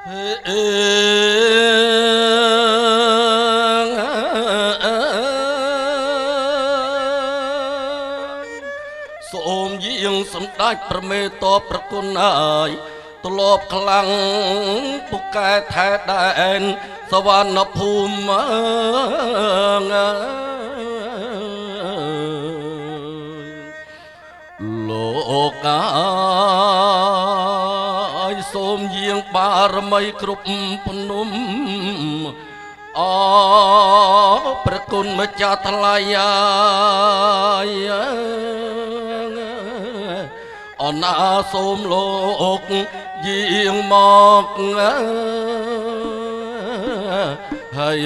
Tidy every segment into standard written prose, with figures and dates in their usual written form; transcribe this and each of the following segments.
សូមយាងសម្ដេចប្រមេតបប្រគុណហើយទលបខ្លាំងពុកែថែដែនសវណ្ណភូមិលោកកាយសូមយាងបារមីគ្រប់ភ្នំអប្រគុណម្ចាស់ថ្លៃអណាសូមលោកយាងមកហើយ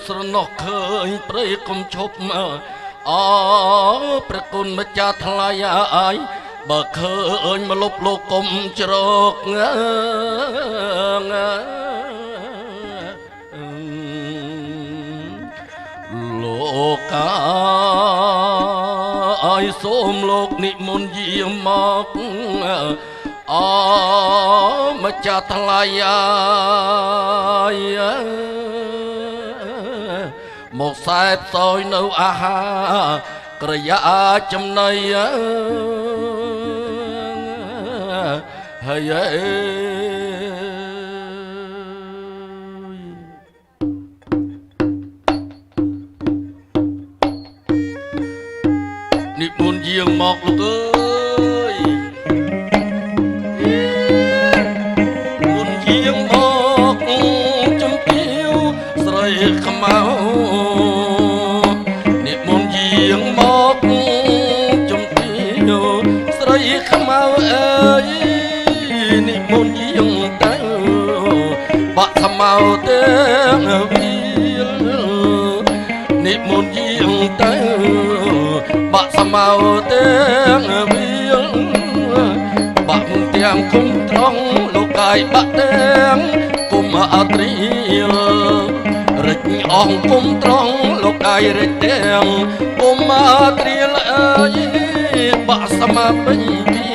ស្រណោះឃើញព្រៃកុំឈប់ប្រគុណម្ចាស់ថ្លៃអាយបើឃើញមកលុបលោកកុំជ្រកលោកកាយសូមលោកនិមន្តយាងមកម្ចាស់ថ្លៃអាយមកសែបសោយនៅអាហារក្រយ៉ាចំណៃហើយនិមន្តយាងមកលោកអើយមុនយាងមកចំទាវស្រីខ្មៅនិមន្តយាងមកចំទាវស្រីខ្មៅអើយនិមន្តយាងទៅបាក់ខ្មៅទាំងវានិមន្តយាងទៅបាក់ស្មៅទាំងវាបាក់ទាំងគុំត្រង់លោកកាយបាក់ទាំងគុំអត្រីរិចអងគុំត្រង់លោកកាយរិចទាំងគុំអត្រីអើយបាក់ស្មាពេញវា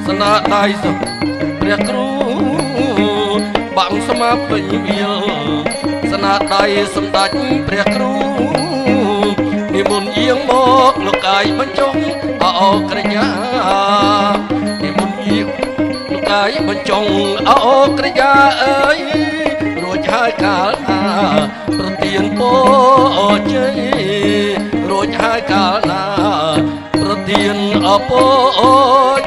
ស្នាដៃសុព្រះគ្រូបាក់ស្មាពេញវាស្នាដៃសម្ដេចព្រះគ្រូនិមន្តយាងមកលោកកាយបញ្ចុះអោក្រយ៉ានិមន្តយាងលោកកាយបញ្ចុះអោក្រយ៉ាអើយរួចហើយកាលណាប្រទានពរជ័យរួចហើយកាលណាប្រទានអពរ